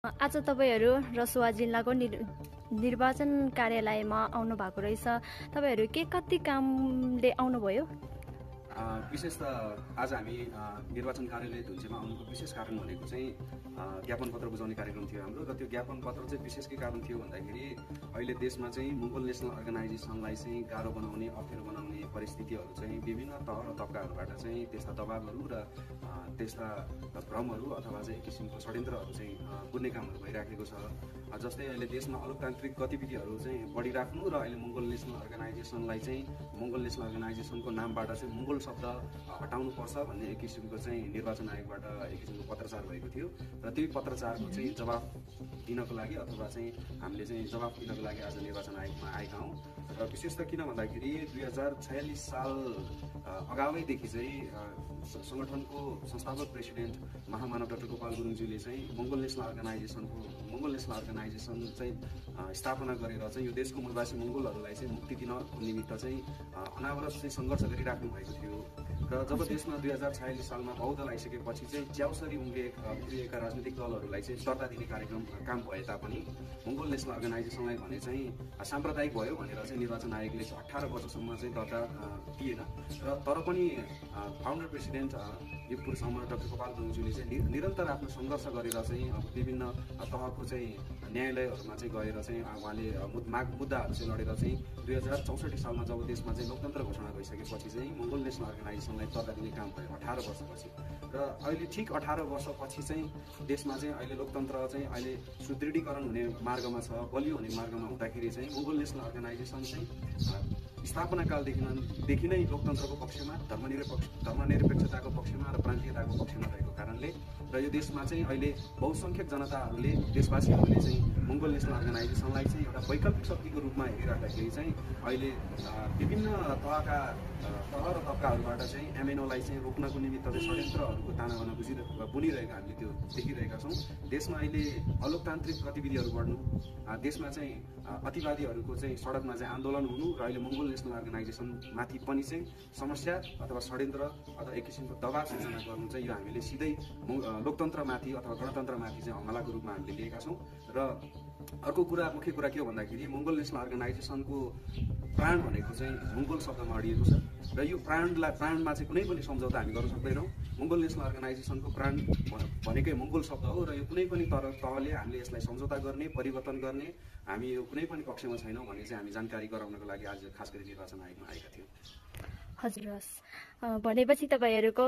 आज तपाईहरु रसुवा जिल्लाको निर्वाचन कार्यालयमा आउनु भएको रहेछ। तपाईहरु के कति कामले आउनुभयो? विशेष त आज हामी निर्वाचन कार्यालय धुन्चेमा आउनुको विशेष कारण भनेको चाहिँ ज्ञापन पत्र बुझाउने कार्यक्रम थियो हाम्रो। र त्यो ज्ञापन पत्र चाहिँ विशेष के कारण थियो भन्दाखेरि अहिले देशमा चाहिँ मंगोल नेशनल अर्गनाइजेसनलाई चाहिँ गाह्रो बनाउने, अप्ठ्यारो बनाउने परिस्थितिहरू चाहिँ विभिन्न तह र तबकाहरूबाट चाहिँ त्यस्ता दबावहरू र त्यस्ता भ्रमहरू अथवा चाहिँ एक किसिमको षड्यन्त्रहरू चाहिँ बुन्ने कामहरू भइराखेको छ। जस्तै अहिले देशमा अलोकतान्त्रिक गतिविधिहरू चाहिँ बढिराख्नु र अहिले मंगोल नेशनल अर्गनाइजेसनलाई चाहिँ मंगोल नेशनल अर्गनाइजेसनको नामबाट चाहिँ मंगोल शब्द हटाउनु पर्छ भन्ने एक किसिमको चाहिँ निर्वाचन आयोगबाट एक किसिमको पत्रचार भएको थियो। र त्यही पत्रचारको चाहिँ जवाफ दिनको लागि अथवा चाहिँ हामीले चाहिँ जवाफ दिनको लागि आज निर्वाचन आयोगमा आएका हौँ। र विशेष त किन भन्दाखेरि 2046 साल अगावैदेखि चाहिँ संगठनको संस्थापक प्रेसिडेन्ट महामानव डाक्टर गोपाल गुरुङज्यूले चाहिँ मंगोल नेशनल अर्गनाइजेसन चाहिँ स्थापना गरेर चाहिँ यो देशको मूलवासी मंगोलहरूलाई चाहिँ मुक्ति दिनको निमित्त चाहिँ अनावरत चाहिँ सङ्घर्ष गरिराख्नु भएको थियो। र जब देशमा 2046 सालमा बहुदल आइसकेपछि चाहिँ च्याउसरी उम्रिएका राजनीतिक दलहरूलाई चाहिँ दर्ता दिने काम भए तापनि मंगोल नेशनल अर्गनाइजेसनलाई भने चाहिँ साम्प्रदायिक भयो भनेर चाहिँ निर्वाचन आयोगले 18 वर्षसम्म चाहिँ दर्ता दिएन। र तर पनि फाउन्डर प्रेसिडेन्ट युगपुर समर डाक्टर गोपाल गुरुङज्यूले चाहिँ निरन्तर आफ्नो सङ्घर्ष गरेर चाहिँ विभिन्न तहको चाहिँ न्यायालयहरूमा चाहिँ गएर चाहिँ उहाँले मुद्दाहरू चाहिँ लडेर चाहिँ 2064 सालमा जब देशमा चाहिँ लोकतन्त्र घोषणा भइसकेपछि चाहिँ मंगोल नेशनल अर्गनाइजेसनलाई दर्ता दिने काम भयो 18 वर्षपछि। र अहिले ठिक 18 वर्षपछि चाहिँ देशमा चाहिँ अहिले लोकतन्त्र चाहिँ अहिले सुदृढीकरण हुने मार्गमा छ, बलियो हुने मार्गमा हुँदाखेरि चाहिँ मंगोल नेशनल अर्गनाइजेसन चाहिँ स्थापना कालदेखि नै लोकतन्त्रको पक्षमा, धर्मनिरपेक्षताको पक्षमा र प्रान्तीयताको पक्षमा रहेको कारणले र यो देशमा चाहिँ अहिले बहुसङ्ख्यक जनताहरूले, देशवासीहरूले चाहिँ मंगोल नेशनल अर्गनाइजेसनलाई चाहिँ एउटा वैकल्पिक शक्तिको रूपमा हेरिराख्दाखेरि चाहिँ अहिले विभिन्न तह र तबकाहरूबाट चाहिँ एमएनओलाई चाहिँ रोक्नको निमित्त षड्यन्त्रहरूको तानाबाना बुनिरहेका हामीले त्यो देखिरहेका छौँ। देशमा अहिले अलोकतान्त्रिक गतिविधिहरू बढ्नु, देशमा चाहिँ अतिवादीहरूको चाहिँ सडकमा चाहिँ आन्दोलन हुनु र अहिले मंगोल नेशनल अर्गनाइजेसन माथि पनि चाहिँ समस्या अथवा षड्यन्त्र अथवा एक किसिमको दबाव सिर्जना गर्नु चाहिँ यो हामीले सिधै लोकतन्त्रमाथि अथवा गणतन्त्रमाथि चाहिँ हमलाको रूपमा हामीले लिएका छौँ। र अर्को कुरा, मुख्य कुरा के हो भन्दाखेरि मंगोल नेशनल अर्गनाइजेसनको प्राण भनेको चाहिँ मंगोल शब्दमा अडिएको छ। र यो प्राणमा चाहिँ कुनै पनि सम्झौता हामी गर्न सक्दैनौँ। मंगोल नेशनल अर्गनाइजेसनको प्राण भनेकै मंगोल शब्द हो र यो कुनै पनि तहले हामीले यसलाई सम्झौता गर्ने, परिवर्तन गर्ने हामी यो कुनै पनि पक्षमा छैनौँ भन्ने चाहिँ हामी जानकारी गराउनको लागि आज खास गरी निर्वाचन आयोगमा आएका थियौँ। हजुर, भनेपछि तपाईहरुको